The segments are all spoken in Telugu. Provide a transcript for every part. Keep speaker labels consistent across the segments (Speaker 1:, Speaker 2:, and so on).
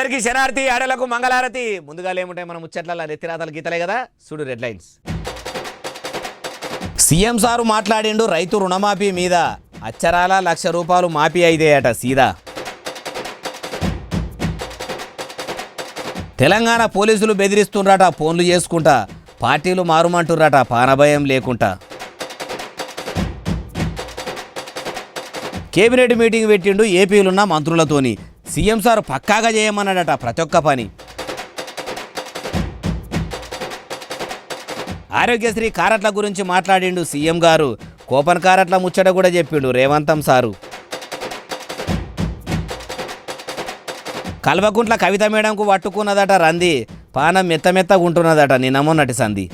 Speaker 1: అందరికీ శనార్థి ఆడలకు మంగళారతి. ముందుగా ఏముంటాయి మనం ముచ్చట్ల నెత్తిరాతలు గీతలే కదా, చూడు రెడ్ లైన్స్. సీఎం సారు మాట్లాడిండు రైతు రుణమాఫీ మీద. అచ్చరాల ₹1,00,000 మాఫీ అయితాయట సీదా. తెలంగాణ పోలీసులు బెదిరిస్తుండ్రట ఫోన్లు చేసుకుంటా. పార్టీలు మారుమంటుర్రట పానభయం లేకుండా. కేబినెట్ మీటింగ్ పెట్టిండు ఏపీలున్న మంత్రులతోని. సీఎం సార్ పక్కాగా చేయమన్నాడట ప్రతి ఒక్క పని. ఆరోగ్యశ్రీ కారట్ల గురించి మాట్లాడిండు సీఎం గారు. కోపన్ కారట్ల ముచ్చట కూడా చెప్పిండు రేవంతం సారు. కల్వకుంట్ల కవిత మేడంకు పట్టుకున్నదట రంది. పానం మెత్తమెత్తగా ఉంటున్నదట నిన్నమొన్నటి సంధి.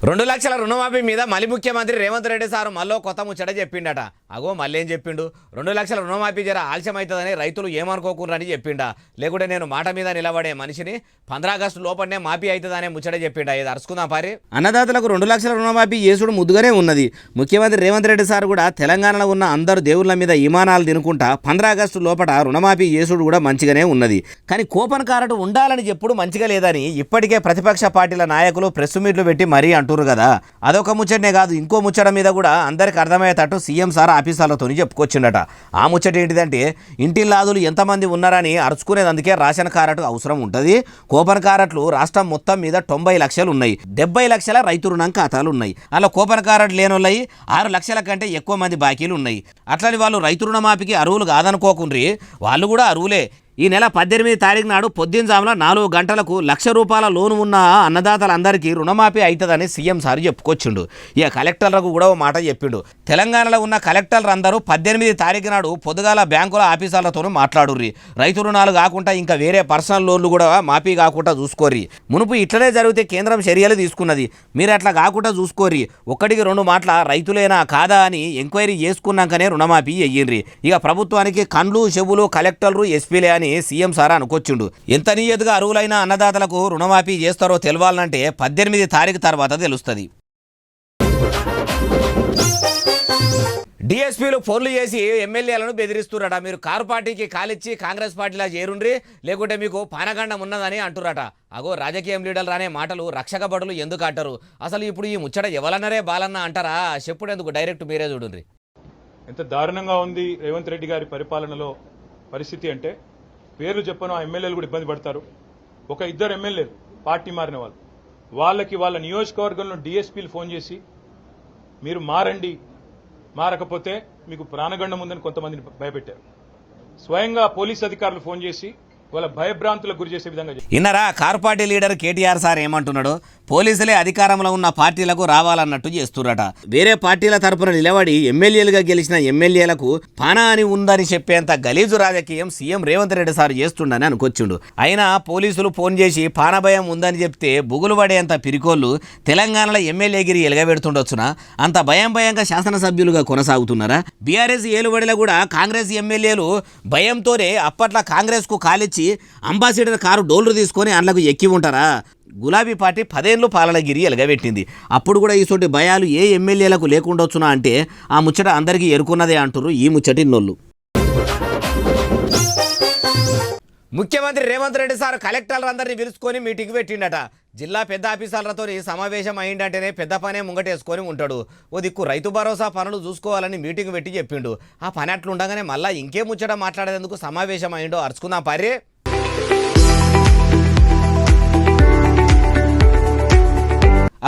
Speaker 1: 2 లక్షల రుణమాఫీ మీద మళ్ళీ ముఖ్యమంత్రి రేవంత్ రెడ్డి సారు మళ్ళీ కొత్త ముచ్చట చెప్పిండట. అగో మళ్ళీ ఏం చెప్పిండు? 2 లక్షల రుణమాఫీ జర ఆలస్యం అవుతుందని రైతులు ఏమనుకోకుండా చెప్పిండా. లేకుంటే నేను మాట మీద నిలబడే మనిషిని 15 ఆగస్టు లోపలనే మాఫీ అవుతుందనే ముచ్చట చెప్పిండా. ఇది అరుచుకుందాం పారి. అన్నదాతలకు 2 లక్షల రుణమాఫీ చేసుడు ముద్దుగానే ఉన్నది. ముఖ్యమంత్రి రేవంత్ రెడ్డి సార్ కూడా తెలంగాణలో ఉన్న అందరు దేవుళ్ళ మీద ఇమానాలు తినుకుంటా 15 ఆగస్టు లోపల రుణమాఫీ చేసుడు కూడా మంచిగానే ఉన్నది. కానీ కూపన్ కారటు ఉండాలని చెప్పుడు మంచిగా లేదని ఇప్పటికే ప్రతిపక్ష పార్టీల నాయకులు ప్రెస్ మీట్లు పెట్టి మరీ అంటున్నారు కదా. అదొక ముచ్చటనే కాదు, ఇంకో ముచ్చట మీద కూడా అందరికి అర్థమయ్యేటట్టు సీఎం సార్ ఆఫీసర్లతో చెప్పుకొచ్చిండట. ఆ ముచ్చట ఏంటిదంటే, ఇంటిల్లాదులు ఎంతమంది ఉన్నారని అరుచుకునేది. అందుకే రేషన్ కారటు అవసరం ఉంటుంది. కూపన్ కారట్లు రాష్ట్రం మొత్తం మీద 90 లక్షలు ఉన్నాయి. 70 లక్షల రైతు రుణం ఖాతాలు ఉన్నాయి. అలా కూపన్ కారట్ లేనోళ్ళయి 6 లక్షల కంటే ఎక్కువ మంది బాకీలు ఉన్నాయి. అట్లని వాళ్ళు రైతు రుణమాఫీకి అరువులు కాదనుకోకుండ్రి, వాళ్ళు కూడా అరువులే. ఈ నెల 18 తారీఖు నాడు పొద్దున 4 గంటలకు ₹1,00,000 లోను ఉన్న అన్నదాతలందరికీ రుణమాఫీ అవుతుందని సీఎం సార్ చెప్పుకొచ్చిండు. ఇక కలెక్టర్లకు కూడా ఓ మాట చెప్పిండు. తెలంగాణలో ఉన్న కలెక్టర్లు అందరూ 18 తారీఖు నాడు పొద్దుగాల బ్యాంకుల ఆఫీసర్లతో మాట్లాడుర్రి. రైతు రుణాలు కాకుండా ఇంకా వేరే పర్సనల్ లోన్లు కూడా మాఫీ కాకుండా చూసుకోర్రి. మునుపు ఇట్లనే జరిగితే కేంద్రం చర్యలు తీసుకున్నది, మీరు అట్లా కాకుండా చూసుకోర్రి. 1-2 మాటల రైతులేనా కాదా అని ఎంక్వైరీ చేసుకున్నాకనే రుణమాఫీ అయ్యిండ్రి. ఇక ప్రభుత్వానికి కండ్లు చెవులు కలెక్టర్లు ఎస్పీలే అని సీఎం సార్ అనుకొచ్చిండు. ఎంత నియతగా అరువులైన అన్నదాతలకు రుణమాఫీ చేస్తారో తెలవాలంటే 18 తారీఖు తర్వాత తెలుస్తుంది. డిఎస్పీలు ఫోన్లు చేసి ఎమ్మెల్యేలను బెదిరిస్తురట. మీరు కారు పార్టీకి కాలిచ్చి కాంగ్రెస్ పార్టీలా చేరుండ్రి, లేకుంటే మీకు పానగండం ఉన్నదని అంటురట. అగో రాజకీయం లీడర్లు అనే మాటలు రక్షక భటులు ఎందుకు అంటారు? అసలు ఇప్పుడు ఈ ముచ్చట ఎవలన్నరే బాలన్న అంటారా? చెప్పుడెందుకు, డైరెక్ట్ మీరే చూడండి.
Speaker 2: ఎంత దారుణంగా ఉంది రేవంత్ రెడ్డి గారి పరిపాలనలో పరిస్థితి అంటే, పేర్లు చెప్పను, ఆ ఎమ్మెల్యేలు కూడా ఇబ్బంది పడతారు. 1-2 ఎమ్మెల్యేలు పార్టీ మారిన వాళ్ళకి వాళ్ళ నియోజకవర్గంలో డిఎస్పీలు ఫోన్ చేసి మీరు మారండి, మారకపోతే మీకు ప్రాణగండం ఉందని కొంతమందిని భయపెట్టారు. స్వయంగా పోలీస్ అధికారులు ఫోన్ చేసి వాళ్ళ భయభ్రాంతులకు గురి చేసే విధంగా.
Speaker 1: ఇన్నరా car party leader KTR sir ఏమంటున్నాడు? పోలీసులే అధికారంలో ఉన్న పార్టీలకు రావాలన్నట్టు చేస్తురట. వేరే పార్టీల తరపున నిలబడి ఎమ్మెల్యేలుగా గెలిచిన ఎమ్మెల్యేలకు పానా అని ఉందని చెప్పేంత గలీజు రాజకీయం సీఎం రేవంత్ రెడ్డి సార్ చేస్తుండని అనుకొచ్చిండు. అయినా పోలీసులు ఫోన్ చేసి పానభయం ఉందని చెప్తే బుగులు పడేంత పిరికోళ్ళు తెలంగాణలో ఎమ్మెల్యేగిరి ఎలగబెడుతుండొచ్చునా? అంత భయంగా శాసనసభ్యులుగా కొనసాగుతున్నారా? బీఆర్ఎస్ ఏలుబడిలో కూడా కాంగ్రెస్ ఎమ్మెల్యేలు భయంతోనే అప్పట్లో కాంగ్రెస్ కు కాలిచ్చి అంబాసిడర్ కారు డోల్రు తీసుకొని అందులోకి ఎక్కి ఉంటారా? గులాబీ పార్టీ 10 ఏళ్ళు పాలనగిరి ఎలగబెట్టింది. అప్పుడు కూడా ఈసోటి భయాలు ఏ ఎమ్మెల్యేలకు లేకుండొచ్చునా అంటే ఆ ముచ్చట అందరికీ ఎరుకున్నదే అంటారు ఈ ముచ్చటిన్నోళ్ళు. ముఖ్యమంత్రి రేవంత్ రెడ్డి సార్ కలెక్టర్లందరినీ పిలుచుకొని మీటింగ్ పెట్టిండట. జిల్లా పెద్ద ఆఫీసర్లతో సమావేశం అయిందంటేనే పెద్ద పనే ముంగటేసుకొని ఉంటాడు. ఓ దిక్కు రైతు భరోసా పనులు చూసుకోవాలని మీటింగ్ పెట్టి చెప్పిండు. ఆ పని అట్లుండగానే మళ్ళీ ఇంకే ముచ్చట మాట్లాడేందుకు సమావేశం అయిండో అరుచుకుందాం పారే.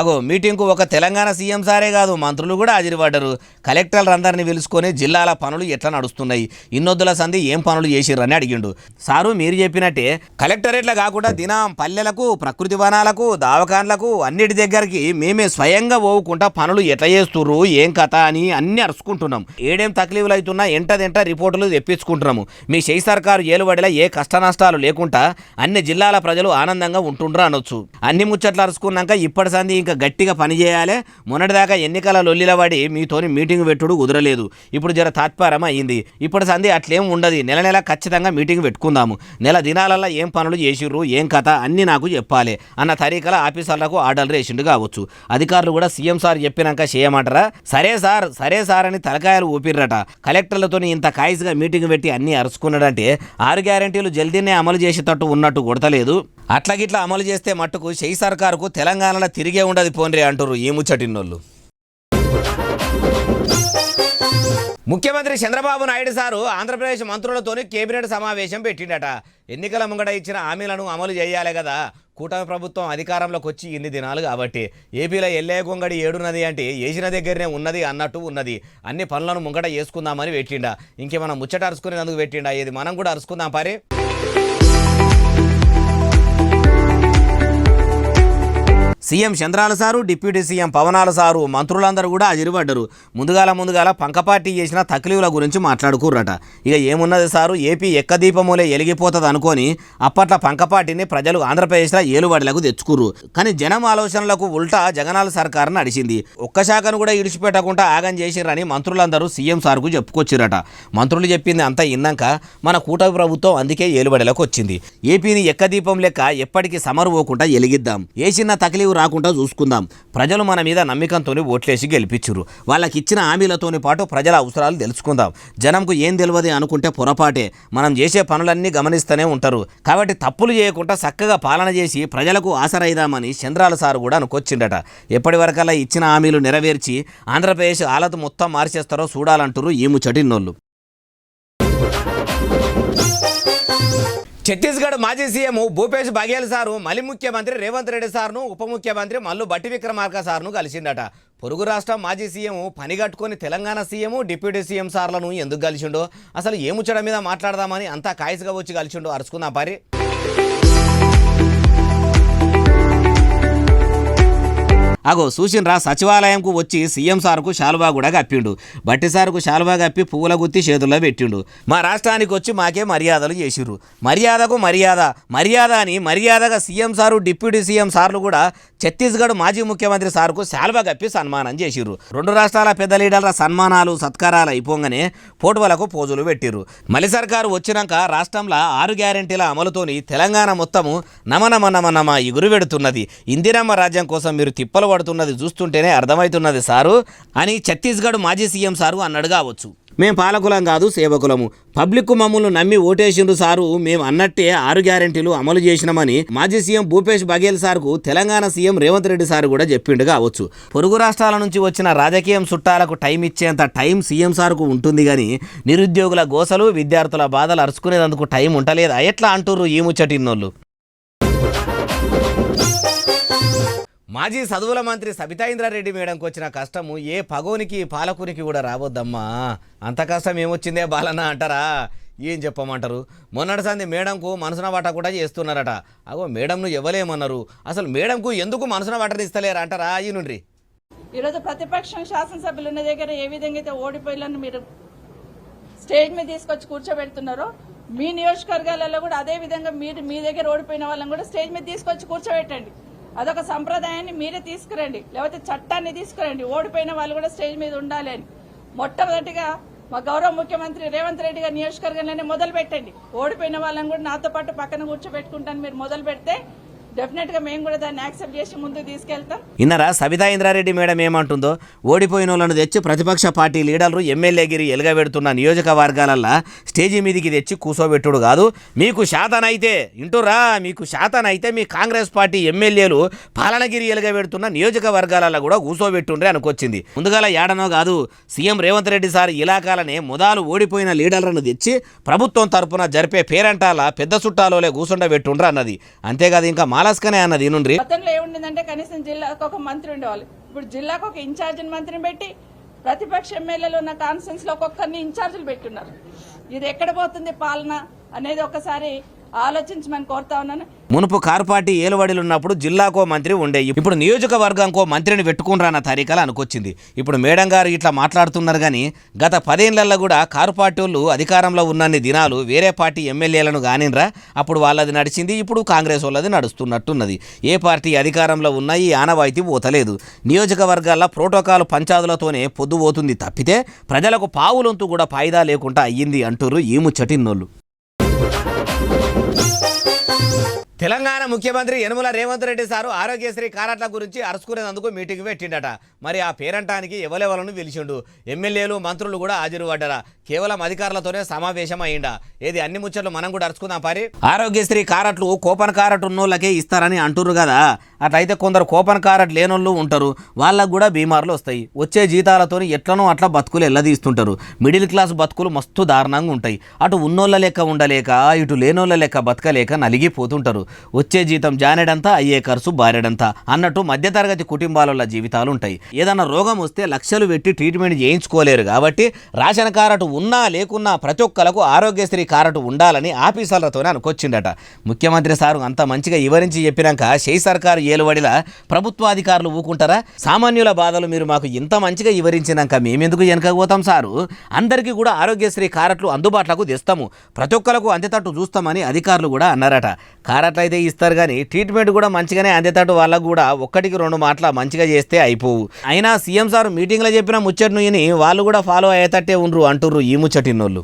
Speaker 1: అగో మీటింగ్కు ఒక తెలంగాణ సీఎం సారే కాదు, మంత్రులు కూడా హాజరుపడ్డారు. కలెక్టర్లు అందరినీ పిలుచుకొని జిల్లాల పనులు ఎట్లా నడుస్తున్నాయి, ఇన్నొద్దుల సంధి ఏం పనులు చేసిర్రని అడిగిండు. సారు మీరు చెప్పినట్టే కలెక్టరేట్లా కాకుండా దినం పల్లెలకు, ప్రకృతి వనాలకు, దావకాన్లకు అన్నిటి దగ్గరికి మేమే స్వయంగా పోవుకుంటా పనులు ఎట్లా చేస్తుర్రు, ఏం కథ అని అన్ని అరుచుకుంటున్నాం. ఏడేం తక్లీఫులు అవుతున్నా ఎంటదెంట రిపోర్టులు తెప్పించుకుంటున్నాము. మీ షై సర్కారు ఏలుబడిలా ఏ కష్ట నష్టాలు లేకుండా అన్ని జిల్లాల ప్రజలు ఆనందంగా ఉంటుండ్రు అనొచ్చు. అన్ని ముచ్చట్లు అరుచుకున్నాక ఇప్పటి సంధి ఇంకా గట్టిగా పనిచేయాలి. మొన్నటిదాకా ఎన్నికల లొల్లిల పడి మీతోని మీటింగ్ పెట్టుడు కుదరలేదు. ఇప్పుడు జర తాత్పర్యం అయ్యింది. ఇప్పుడు సంధి అట్లేం ఉండదు. నెల ఖచ్చితంగా మీటింగ్ పెట్టుకుందాము. నెల దినాలల్లో ఏం పనులు చేసిర్రు, ఏం కథ అన్నీ నాకు చెప్పాలి అన్న తరీకల ఆఫీసర్లకు ఆర్డర్లు వేసిండు కావచ్చు. అధికారులు కూడా సీఎం సార్ చెప్పినాక చేయమంటారా? సరే సార్ అని తలకాయలు ఊపిర్రట. కలెక్టర్లతో ఇంత కాయిస్గా మీటింగ్ పెట్టి అన్నీ అరుచుకున్నాడంటే 6 గ్యారెంటీలు జల్దీనే అమలు చేసేటట్టు ఉన్నట్టు కొడతలేదు. అట్లాగిట్లా అమలు చేస్తే మట్టుకు షెయి సర్కారుకు తెలంగాణలో తిరిగే ఉండదు పోన్రే అంటారు ఈ ముచ్చటిన్నోళ్ళు. ముఖ్యమంత్రి చంద్రబాబు నాయుడు సారు ఆంధ్రప్రదేశ్ మంత్రులతోని కేబినెట్ సమావేశం పెట్టిండట. ఎన్నికల ముంగట ఇచ్చిన హామీలను అమలు చేయాలి కదా. కూటమి ప్రభుత్వం అధికారంలోకి వచ్చి ఇన్ని దినాలు కాబట్టి ఏపీలో ఎల్లే గొంగడి ఏడున్నది అంటే వేసిన దగ్గరనే ఉన్నది అన్నట్టు ఉన్నది. అన్ని పనులను ముంగట చేసుకుందామని పెట్టిండా. ఇంకేమన్నా ముచ్చట అరుచుకునేందుకు పెట్టిండా? ఏది మనం కూడా అరుచుకుందాం పారే. సీఎం చంద్రాల సారు, డిప్యూటీ సీఎం పవనాల సారు మంత్రులందరూ కూడా అదిరిపడ్డరు. ముందుగాల పంకపార్టీ చేసిన తక్లీవుల గురించి మాట్లాడుకుర్రట. ఇక ఏమున్నది సారు, ఏపీ ఎక్కదీపమూలే ఎలిగిపోతుంది అనుకొని అప్పట్లో పంకపార్టీని ప్రజలు ఆంధ్రప్రదేశ్లో ఏలుబడిలకు తెచ్చుకుర్రు. కానీ జనం ఆలోచనలకు ఉల్టా జగనాల సర్కారు నడిచింది. ఒక్క శాఖను కూడా ఇడిచిపెట్టకుండా ఆగం చేసిరని మంత్రులందరూ సీఎం సార్కు చెప్పుకొచ్చిరట. మంత్రులు చెప్పింది అంతా ఇన్నాక మన కూటమి ప్రభుత్వం అందుకే ఏలుబడిలకు వచ్చింది. ఏపీని ఎక్కదీపం లెక్క ఎప్పటికీ సమరుపోకుండా ఎలిగిద్దాం. ఏ చిన్న తక్లీవు రాకుండా చూసుకుందాం. ప్రజలు మన మీద నమ్మకంతోనే ఓట్లేసి గెలిపించురు. వాళ్ళకి ఇచ్చిన హామీలతోని పాటు ప్రజల అవసరాలు తెలుసుకుందాం. జనంకు ఏం తెలియదు అనుకుంటే పొరపాటే. మనం చేసే పనులన్నీ గమనిస్తూనే ఉంటారు. కాబట్టి తప్పులు చేయకుండా చక్కగా పాలన చేసి ప్రజలకు ఆసరైదామని చంద్రాల సారు కూడా అనుకొచ్చిండట. ఎప్పటి వరకల్లా ఇచ్చిన హామీలు నెరవేర్చి ఆంధ్రప్రదేశ్ హాలతు మొత్తం మార్చేస్తారో చూడాలంటారు ఈ ముచ్చటిన్నోళ్ళు. ఛత్తీస్గఢ్ మాజీ సీఎం భూపేష్ బఘేల్ సారు మళ్ళీ ముఖ్యమంత్రి రేవంత్ రెడ్డి సార్ను, ఉప ముఖ్యమంత్రి మల్లు బట్టి విక్రమార్క సార్ను కలిసిండట. పొరుగు రాష్ట్రం మాజీ సీఎం పనిగట్టుకొని తెలంగాణ సీఎం, డిప్యూటీ సీఎం సార్లను ఎందుకు కలిసిండో, అసలు ఏ ముచ్చట మీద మాట్లాడదామని అంతా కాయసుగా వచ్చి కలిసిండో అరుచుకుందాం పారి. అగో చూసినరా, సచివాలయంకు వచ్చి సీఎం సార్కు శాలువా కూడా కప్పిండు. బట్టి సార్కు శాలువా కప్పి పువ్వుల గుత్తి చేతుల్లో పెట్టిండు. మా రాష్ట్రానికి వచ్చి మాకే మర్యాదలు చేసిర్రు. మర్యాదకు మర్యాద అని మర్యాదగా సీఎం సారు, డిప్యూటీ సీఎం సార్లు కూడా ఛత్తీస్గఢ్ మాజీ ముఖ్యమంత్రి సార్కు శాలువా కప్పి సన్మానం చేసిర్రు. 2 రాష్ట్రాల పెద్ద లీడర్ల సన్మానాలు సత్కారాలు అయిపోగానే ఫోటోలకు పోజులు పెట్టిర్రు. మలి సర్కారు వచ్చినాక రాష్ట్రంలో 6 గ్యారెంటీల అమలుతోని తెలంగాణ మొత్తము నమనమ ఎగురు పెడుతున్నది. ఇందిరమ్మ రాజ్యం కోసం మీరు తిప్పలు పడుతున్నది చూస్తుంటేనే అర్థమవుతున్నది సారు అని ఛత్తీస్గఢ్ మాజీ సీఎం సారు అన్నాడు కావచ్చు. మేం పాలకులం కాదు, సేవకులము. పబ్లిక్ మమ్మల్ని నమ్మి ఓటేసిండ్రు సారు. మేము అన్నట్టే 6 గ్యారెంటీలు అమలు చేసినామని మాజీ సీఎం భూపేష్ బఘేల్ సార్కు తెలంగాణ సీఎం రేవంత్ రెడ్డి సార్ కూడా చెప్పిండు కావచ్చు. పొరుగు రాష్ట్రాల నుంచి వచ్చిన రాజకీయం చుట్టాలకు టైం ఇచ్చేంత టైం సీఎం సార్కు ఉంటుంది కానీ నిరుద్యోగుల గోసలు, విద్యార్థుల బాధలు అరుచుకునేందుకు టైం ఉంటలేదా ఎట్లా అంటుర్రు ఈ ముచ్చటిన్నోళ్ళు. మాజీ చదువుల మంత్రి సబితా ఇంద్రారెడ్డి మేడంకి వచ్చిన కష్టము ఏ పగోనికి పాలకునికి కూడా రావద్దమ్మా. అంత కష్టం ఏమొచ్చిందే బాలన్న అంటారా? ఏం చెప్పమంటారు? మొన్నటి సంది మేడంకు మనసున వాట కూడా చేస్తున్నారట. అగో మేడంను ఇవ్వలేమన్నారు. అసలు మేడంకు ఎందుకు మనసున వాటని ఇస్తలేరు అంటారా? ఈ నుండి
Speaker 3: ఈరోజు ప్రతిపక్షం శాసనసభ్యులు ఉన్న దగ్గర ఏ విధంగా అయితే ఓడిపోయిలను మీరు స్టేజ్ మీద తీసుకొచ్చి కూర్చోబెడుతున్నారో, మీ నియోజకవర్గాలలో కూడా అదే విధంగా మీరు మీ దగ్గర ఓడిపోయిన వాళ్ళని కూడా స్టేజ్ మీద తీసుకొచ్చి కూర్చోబెట్టండి. అదొక సంప్రదాయాన్ని మీరే తీసుకురండి, లేకపోతే చట్టాన్ని తీసుకురండి. ఓడిపోయిన వాళ్ళు కూడా స్టేజ్ మీద ఉండాలి అని మొట్టమొదటిగా మా గౌరవ ముఖ్యమంత్రి రేవంత్ రెడ్డి గారి నియోజకవర్గంలోనే మొదలు పెట్టండి. ఓడిపోయిన వాళ్ళని కూడా నాతో పాటు పక్కన కూర్చోబెట్టుకుంటాను మీరు మొదలు పెడితే డెఫినెట్ గా మేము కూడా దాన్ని యాక్సెప్ట్ చేసి ముందుకు తీసుకెళ్తాం.
Speaker 1: ఇన్నరా సబితా ఇంద్రారెడ్డి మేడం ఏమంటుందో? ఓడిపోయిన వాళ్ళను తెచ్చి ప్రతిపక్ష పార్టీ లీడర్లు ఎమ్మెల్యేగిరి ఎలుగబెడుతున్న నియోజకవర్గాలల్లో స్టేజీ మీదికి తెచ్చి కూసోబెట్టుడు కాదు. మీకు శాతనైతే ఇంటురా, మీకు శాతనైతే మీ కాంగ్రెస్ పార్టీ ఎమ్మెల్యేలు పాలనగిరి ఎలుగబెడుతున్న నియోజకవర్గాలలో కూడా కూసోబెట్టుండ్రే అనుకొచ్చింది. ముందుగాల ఏడనో కాదు, సీఎం రేవంత్ రెడ్డి సార్ ఇలాకాలనే మొదలు ఓడిపోయిన లీడర్లను తెచ్చి ప్రభుత్వం తరపున జరిపే పేరంటాల పెద్ద చుట్టాలోలే కూసుండబెట్టుండ్రు అన్నది. అంతేకాదు ఇంకా మాలస్కనే అన్నది. నుండి
Speaker 3: గతంలో ఏముండిందంటే కనీసం జిల్లాకు ఒక మంత్రి ఉండేవాళ్ళు. ఇప్పుడు జిల్లాకు ఒక ఇన్ఛార్జ్ మంత్రిని పెట్టి ప్రతిపక్ష ఎమ్మెల్యేలు ఉన్న కాన్ఫరెన్స్ లో ఒక్కొక్కరిని ఇన్ఛార్జీలు పెట్టున్నారు. ఇది ఎక్కడ పోతుంది పాలన అనేది ఒకసారి ఆలోచించమని కోరుతా ఉన్నాను.
Speaker 1: మునుపు కారు పార్టీ ఏలువడిలు ఉన్నప్పుడు జిల్లాకో మంత్రి ఉండే, ఇప్పుడు నియోజకవర్గంకో మంత్రిని పెట్టుకుంటారన్న తరీకాలు అనుకొచ్చింది. ఇప్పుడు మేడం గారు ఇట్లా మాట్లాడుతున్నారు కానీ గత 10 ఏళ్లలో కూడా కారు పార్టీ వాళ్ళు అధికారంలో ఉన్నన్ని దినాలు వేరే పార్టీ ఎమ్మెల్యేలను కానినరా, అప్పుడు వాళ్ళది నడిచింది, ఇప్పుడు కాంగ్రెస్ వాళ్ళది నడుస్తున్నట్టున్నది. ఏ పార్టీ అధికారంలో ఉన్నా ఈ ఆనవాయితీ పోతలేదు. నియోజకవర్గాల్లో ప్రోటోకాల్ పంచాదులతోనే పొద్దు పోతుంది తప్పితే ప్రజలకు పావులొంతు కూడా ఫాయిదా లేకుండా అయ్యింది అంటుర్రు ఈ ముచ్చటిన్నోళ్ళు. తెలంగాణ ముఖ్యమంత్రి యనమల రేవంత్ రెడ్డి సారు ఆరోగ్యశ్రీ కారట్ల గురించి అరుచుకునేందుకు మీటింగ్ పెట్టిండట. మరి ఆ పేరంటానికి ఎవరెవలను పిలిచిండు, ఎమ్మెల్యేలు మంత్రులు కూడా హాజరు పడ్డారా, కేవలం అధికారులతోనే సమావేశం అయ్యిండా? ఏది అన్ని ముచ్చట్లు మనం కూడా అరుచుకుందాం పారి. ఆరోగ్యశ్రీ కారట్లు కూపన్ కారట్ ఉన్నోళ్ళకే ఇస్తారని అంటుర్రు కదా, అట్లయితే కొందరు కూపన్ కారట్ లేనోళ్ళు ఉంటారు, వాళ్ళకు కూడా బీమార్లు వస్తాయి. వచ్చే జీతాలతో ఎట్లనో అట్లా బతుకులు ఎల్లదీస్తుంటారు. మిడిల్ క్లాస్ బతుకులు మస్తు దారుణంగా ఉంటాయి. అటు ఉన్నోళ్ళ లెక్క ఉండలేక ఇటు లేనోళ్ళ లెక్క బతకలేక నలిగిపోతుంటారు. వచ్చే జీతం జానెడంతా అయ్యే ఖర్చు బారెడంతా అన్నట్టు మధ్యతరగతి కుటుంబాల జీవితాలు ఉంటాయి. ఏదన్నా రోగం వస్తే లక్షలు పెట్టి ట్రీట్మెంట్ చేయించుకోలేరు కాబట్టి రేషన్ కార్డు ఉన్నా లేకున్నా ప్రతి ఒక్కలకు ఆరోగ్యశ్రీ కార్డు ఉండాలని ఆఫీసర్లతోనే అనుకొచ్చిండట. ముఖ్యమంత్రి సారు అంత మంచిగా వివరించి చెప్పినాక షెయి సర్కారు ఏలువడిలా ప్రభుత్వాధికారులు ఊకుంటారా? సామాన్యుల బాధలు మీరు మాకు ఇంత మంచిగా వివరించినాక మేమెందుకు వెనకపోతాం సారు? అందరికీ కూడా ఆరోగ్యశ్రీ కార్డులు అందుబాటులోకి తెస్తాము, ప్రతి ఒక్కరికి అందేటట్టు చూస్తామని అధికారులు కూడా అన్నారట. కార్డులు అయితే ఇస్తారు కానీ ట్రీట్మెంట్ కూడా మంచిగానే అందేటట్టు వాళ్ళకు కూడా 1-2 మాటల మంచిగా చేస్తే అయిపోవు. అయినా సీఎం సార్ మీటింగ్లో చెప్పిన ముచ్చట్ను విని వాళ్ళు కూడా ఫాలో అయ్యేటట్టే ఉండ్రు అంటుర్రు ఈ ముచ్చటిన్నోళ్ళు.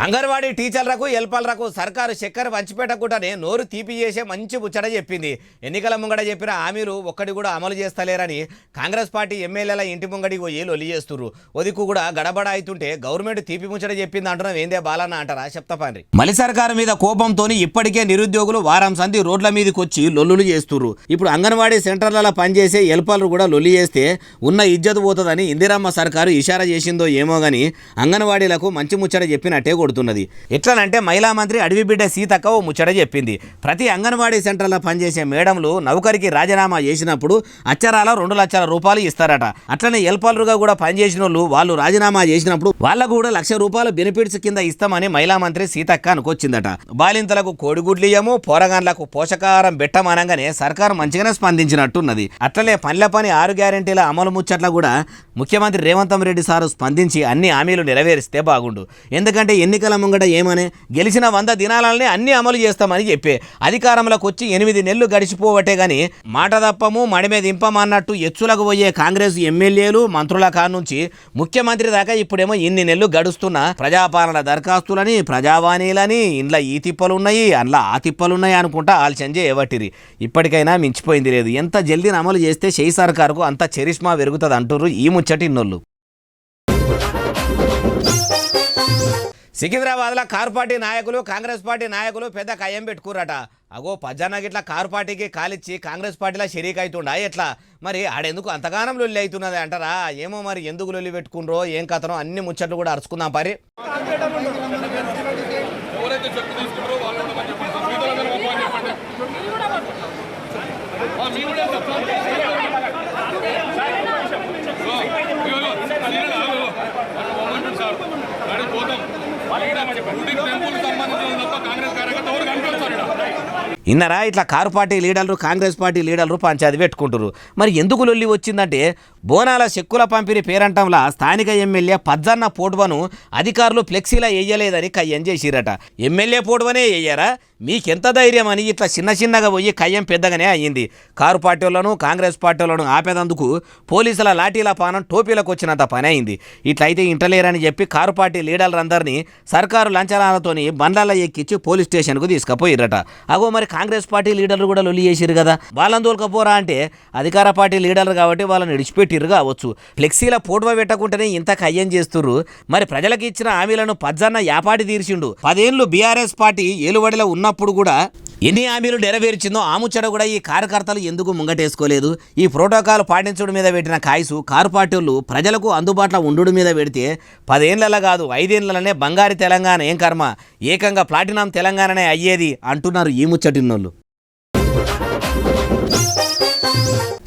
Speaker 1: అంగన్వాడీ టీచర్లకు హెల్పర్లకు సర్కారు చక్కెర పంచిపెట్టకుండానే నోరు తీపి చేసే మంచి ముచ్చట చెప్పింది. ఎన్నికల ముంగడ చెప్పిన హామీలు ఒక్కటి కూడా అమలు చేస్తలేరని కాంగ్రెస్ పార్టీ ఎమ్మెల్యేల ఇంటి ముంగడికి పోయి లొల్లి చేస్తుర్రు. ఒదికు కూడా గడబడ అవుతుంటే గవర్నమెంట్ తీపి ముచ్చట చెప్పింది అంటున్నాం ఏందే బాలన్న అంటారా చెప్తాపండి. మలి సర్కారు మీద కోపంతోని ఇప్పటికే నిరుద్యోగులు వారం సంధి రోడ్ల మీదకి వచ్చి లొల్లులు చేస్తుర్రు. ఇప్పుడు అంగన్వాడీ సెంటర్లలో పనిచేసే హెల్పర్లు కూడా లొల్లి చేస్తే ఉన్న ఇజ్జత్ పోతుందని ఇందిరమ్మ సర్కారు ఇషారా చేసిందో ఏమో గానీ అంగన్వాడీలకు మంచి ముచ్చట చెప్పినట్టే కొడుతున్నది. ఎట్లనంటే మహిళా మంత్రి అడవి బిడ్డ సీతక్క ఓ ముచ్చట చెప్పింది. ప్రతి అంగన్వాడీ సెంటర్లో పనిచేసే మేడంలు నౌకరికి రాజీనామా చేసినప్పుడు అచ్చరాల 2 లక్షల రూపాయలు ఇస్తారట. అట్లనే హెల్పర్లుగా కూడా పనిచేసిన వాళ్ళు రాజీనామా చేసినప్పుడు వాళ్ళకు కూడా 1,00,000 రూపాయలు బెనిఫిట్స్ కింద ఇస్తామని మహిళా మంత్రి సీతక్క అనుకొచ్చిందట. బాలింతలకు కోడిగుడ్లియము, పోరగాన్లకు పోషకాహారం పెట్టమనగానే సర్కారు మంచిగానే స్పందించినట్టున్నది. అట్లనే పనిల పని 6 గ్యారెంటీల అమలు ముచ్చట్ల కూడా ముఖ్యమంత్రి రేవంత్ రెడ్డి సారు స్పందించి అన్ని హామీలు నెరవేరిస్తే బాగుండు. ఎందుకంటే ఎన్నికల ముంగట ఏమనే గెలిచిన 100 దినాలనే అన్ని అమలు చేస్తామని చెప్పే అధికారంలోకి వచ్చి 8 నెలలు గడిచిపోవటే గాని మాట తప్పము మడిమే దింపమన్నట్టు ఎచ్చులకు పోయే కాంగ్రెస్ ఎమ్మెల్యేలు మంత్రుల కానుంచి ముఖ్యమంత్రి దాకా ఇప్పుడేమో ఇన్ని నెలలు గడుస్తున్న ప్రజాపాలన దరఖాస్తులని ప్రజావాణీలని ఇంట్లో ఈ తిప్పలున్నాయి అందులో ఆ తిప్పలున్నాయి అనుకుంటా ఆలోచన చేయబట్టిరి. ఇప్పటికైనా మించిపోయింది లేదు. ఎంత జల్దీ అమలు చేస్తే షెయి సర్కారుకు అంత చరిష్మా పెరుగుతుంది అంటుర్రు ఈ ముచ్చటిన్నోళ్ళు. సికింద్రాబాద్లో కారు పార్టీ నాయకులు కాంగ్రెస్ పార్టీ నాయకులు పెద్ద కయ్యం పెట్టుకురట. అగో పజ్జన్న గిట్లా కారు పార్టీకి కాలిచ్చి కాంగ్రెస్ పార్టీలో షరీక్ అవుతుండా ఎట్లా? మరి ఆడెందుకు అంతగానం లొల్లి అవుతున్నది అంటారా? ఏమో మరి ఎందుకు లొల్లి పెట్టుకున్రో ఏం కథనో అన్ని ముచ్చట్లు కూడా అరుచుకుందాం పరి. ఇన్నరా ఇట్లా కారు పార్టీ లీడర్లు కాంగ్రెస్ పార్టీ లీడర్లు పంచాయతీ పెట్టుకుంటారు. మరి ఎందుకు లొల్లి వచ్చిందంటే బోనాల చెక్కుల పంపిణీ పేరంటంలా స్థానిక ఎమ్మెల్యే పజ్జన్న పోటువను అధికారులు ఫ్లెక్సీలా వేయలేదని కయ్యం చేసిరట. ఎమ్మెల్యే పోటువనే వేయరా? మీకెంత ధైర్యం అని ఇట్లా చిన్నగా పోయి కయ్యం పెద్దగానే అయ్యింది. కారు పార్టీ వాళ్ళను కాంగ్రెస్ పార్టీ వాళ్ళను ఆపేదందుకు పోలీసుల లాఠీల పానం టోపీలకు వచ్చినంత పని అయింది. ఇట్లయితే ఇంటలేరని చెప్పి కారు పార్టీ లీడర్లందరినీ సర్కారు లంచనాలతోని బండ్ల ఎక్కించి పోలీస్ స్టేషన్కు తీసుకుపోయిరట. అగో మరి కాంగ్రెస్ పార్టీ లీడర్లు కూడా లొల్లి చేసిరు కదా, వాళ్ళని తోలుకపోరా అంటే అధికార పార్టీ లీడర్లు కాబట్టి వాళ్ళని విడిచిపెట్టిరు కావచ్చు. ఫ్లెక్సీల పోటువ పెట్టకుంటేనే ఇంత కయ్యం చేస్తుర్రు. మరి ప్రజలకు ఇచ్చిన హామీలను పజ్జన్న యాపాటి తీర్చిండు. 10 ఏళ్లు బీఆర్ఎస్ పార్టీ ఏలుబడిలో ఉన్నప్పుడు కూడా ఎన్ని హామీలు నెరవేర్చిందో ఆ ముచ్చట కూడా ఈ కార్యకర్తలు ఎందుకు ముంగటేసుకోలేదు? ఈ ప్రోటోకాల్ పాటించడం మీద పెట్టిన కాయసు కారు పార్టీ వాళ్ళు ప్రజలకు అందుబాటులో ఉండు మీద పెడితే 10 ఏళ్లలో కాదు 5 ఏళ్లలోనే బంగారు తెలంగాణ ఏం కర్మ ఏకంగా ప్లాటినం తెలంగాణనే అయ్యేది అంటున్నారు ఈ ముచ్చటిన్నోళ్ళు.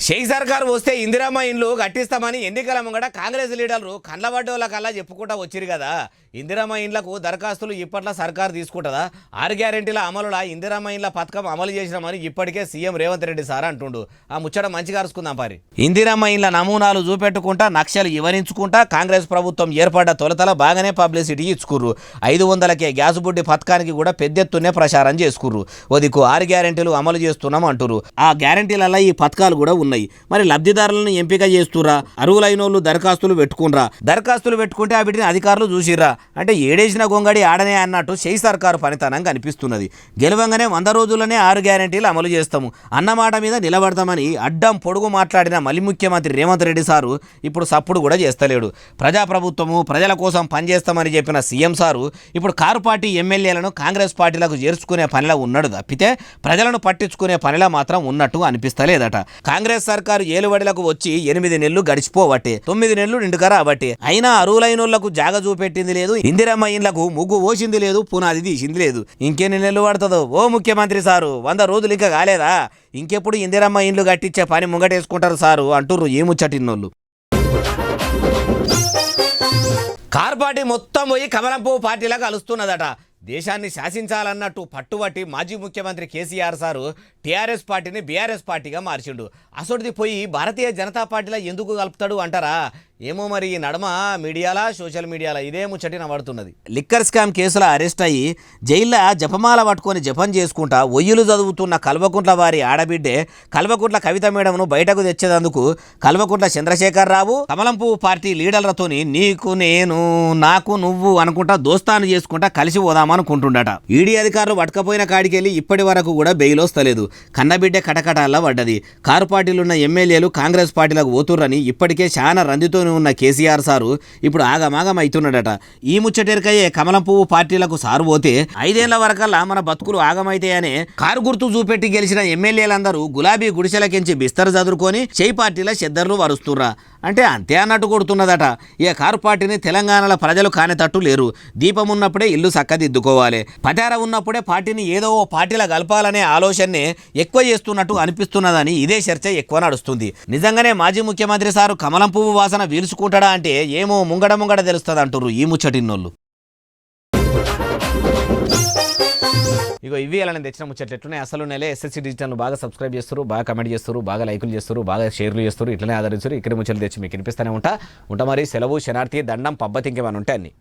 Speaker 1: షేక్ సర్కార్ వస్తే ఇందిరమ్మ ఇండ్లు కట్టిస్తామని ఎన్నికల ముంగట కాంగ్రెస్ లీడర్లు కండ్లబడ్డోళ్ళ కల్లా చెప్పుకుంటా వచ్చిరు కదా. ఇందిరమ్మ ఇండ్లకు దరఖాస్తులు ఇప్పట్లో సర్కారు తీసుకుంటుందా? 6 గ్యారెంటీల అమలులా ఇందిరమ్మ ఇండ్ల పథకం అమలు చేసినామని ఇప్పటికే సీఎం రేవంత్ రెడ్డి సార్ అంటుండు. ఆ ముచ్చట మంచిగా అరుచుకుందాం పారి. ఇందిరమ్మ ఇండ్ల నమూనాలు చూపెట్టుకుంటా నక్షలు వివరించుకుంటా కాంగ్రెస్ ప్రభుత్వం ఏర్పడ్డ తొలతల బాగానే పబ్లిసిటీ ఇచ్చుకుర్రు. 500కే గ్యాస్ బుడ్డి పథకానికి కూడా పెద్దెత్తునే ప్రచారం చేసుకుర్రు. ఓదికు 6 గ్యారెంటీలు అమలు చేస్తున్నాం అంటురు. ఆ గ్యారెంటీలలో ఈ పథకాలు కూడా ఉన్నాయి. మరి లబ్ధిదారులను ఎంపిక చేస్తురా? అర్హులైనోళ్ళు దరఖాస్తులు పెట్టుకున్రా? దరఖాస్తులు పెట్టుకుంటే ఆ వీటిని అధికారులు చూసిర్రా? అంటే ఏడేసిన గొంగడి ఆడనే అన్నట్టు షేక్ సర్కారు పనితనం కనిపిస్తున్నది. గెలవంగానే 100 రోజుల్లోనే 6 గ్యారెంటీలు అమలు చేస్తాము అన్నమాట మీద నిలబడతామని అడ్డం పొడుగు మాట్లాడిన మళ్ళీ ముఖ్యమంత్రి రేవంత్ రెడ్డి సారు ఇప్పుడు సప్పుడు కూడా చేస్తలేడు. ప్రజాప్రభుత్వము ప్రజల కోసం పనిచేస్తామని చెప్పిన సీఎం సారు ఇప్పుడు కారు పార్టీ ఎమ్మెల్యేలను కాంగ్రెస్ పార్టీలకు చేర్చుకునే పనిలో ఉన్నాడు తప్పితే ప్రజలను పట్టించుకునే పనిలో మాత్రం ఉన్నట్టు అనిపిస్తలేదట. కాంగ్రెస్ సర్కారు ఏలుబడిలకు వచ్చి 8 నెలలు గడిచిపోవట్టే, 9 నెలలు నిండుగా రాబట్టే. అయినా అరువులైనోళ్లకు జాగ చూపెట్టింది లేదు, ఇందిరమ్మ ఇండ్లకు ముగ్గు పోసింది లేదు, పునాది తీసింది లేదు. ఇంకెన్ని నెలలు పడుతుందో ఓ ముఖ్యమంత్రి సారు? 100 రోజులు ఇంకా కాలేదా? ఇంకెప్పుడు ఇందిరమ్మ ఇండ్లు కట్టించే పని ముంగటేసుకుంటారు సారు అంటుర్రు ఈ ముచ్చటిన్నోళ్ళు. కార్ పార్టీ మొత్తం పోయి కమలం పువ్వు పార్టీలా కలుస్తున్నదట. దేశాన్ని శాసించాలన్నట్టు పట్టుబట్టి మాజీ ముఖ్యమంత్రి కేసీఆర్ సారు టీఆర్ఎస్ పార్టీని బీఆర్ఎస్ పార్టీగా మార్చిండు. అసొంటిది పోయి భారతీయ జనతా పార్టీలో ఎందుకు కలుపుతాడు అంటారా? ఏమో మరి ఈ నడమ మీడియాలా సోషల్ మీడియాలో ఇదే ముచ్చటి నడుతున్నది. లిక్కర్ స్కామ్ కేసులో అరెస్ట్ అయ్యి జైల్లో జపమాల పట్టుకొని జపం చేసుకుంటా ఒయ్యులు చదువుతున్న కల్వకుంట్ల వారి ఆడబిడ్డే కల్వకుంట్ల కవిత మేడంను బయటకు తెచ్చేందుకు కల్వకుంట్ల చంద్రశేఖరరావు కమలం పువ్వు పార్టీ లీడర్లతోని నీకు నేను నాకు నువ్వు అనుకుంటా దోస్తాను చేసుకుంటా కలిసి పోదామనుకుంటుండట. ఈడీ అధికారులు పట్టుకపోయిన కాడికెళ్ళి ఇప్పటి వరకు కూడా బెయిల్ వస్తలేదు. కన్నబిడ్డ కటకటాల్లో పడ్డది. కారు పార్టీలున్న ఎమ్మెల్యేలు కాంగ్రెస్ పార్టీలకు పోతుర్రని ఇప్పటికే చాలా రందితో ఉన్న కేసీఆర్ సారు ఇప్పుడు ఆగమాగం అవుతున్నాడట. ఈ ముచ్చటెరకయ్యే కమలం పువ్వు పార్టీలకు సారు పోతే 5 ఏళ్ల వరకల్లా మన బతుకులు ఆగమైతాయనే కారు గుర్తు చూపెట్టి గెలిచిన ఎమ్మెల్యేలందరూ గులాబీ గుడిసెలకించి బిస్తరు చదురుకొని చేయి పార్టీల చెద్దర్లు వరుస్తుర్రా అంటే అంతే అన్నట్టు కొడుతున్నదట. ఇక కారు పార్టీని తెలంగాణలో ప్రజలు కానేటట్టు లేరు. దీపం ఉన్నప్పుడే ఇల్లు చక్కదిద్దుకోవాలి, పటార ఉన్నప్పుడే పార్టీని ఏదో ఓ పార్టీలా కలపాలనే ఆలోచనే ఎక్కువ చేస్తున్నట్టు అనిపిస్తున్నదని ఇదే చర్చ ఎక్కువ నడుస్తుంది. నిజంగానే మాజీ ముఖ్యమంత్రి సారు కమలం పువ్వు వాసన వీల్చుకుంటాడా అంటే ఏమో ముంగడ తెలుస్తుంది అంటుర్రు ఈ ముచ్చటిన్నోళ్ళు. ఇగో ఇవి అలా నేను తెచ్చిన ముచ్చట్లు ఎట్లున్నాయి అసలు నెలే ఎస్ఎస్సీ డిజిటల్ను బాగా సబ్స్క్రైబ్ చేస్తారు, బాగా కమెంట్ చేస్తారు, బాగా లైకులు చేస్తారు, బాగా షేర్లు చేస్తారు, ఇట్లనే ఆదరిస్తారు. ఇక్కడ ముచ్చట్లు తెచ్చి మీకు వినిపిస్తూనే ఉంటా మరి. సెలవు, శనార్థి, దండం, పబ్బతి ఇంకేమైనా ఉంటాయి అన్ని.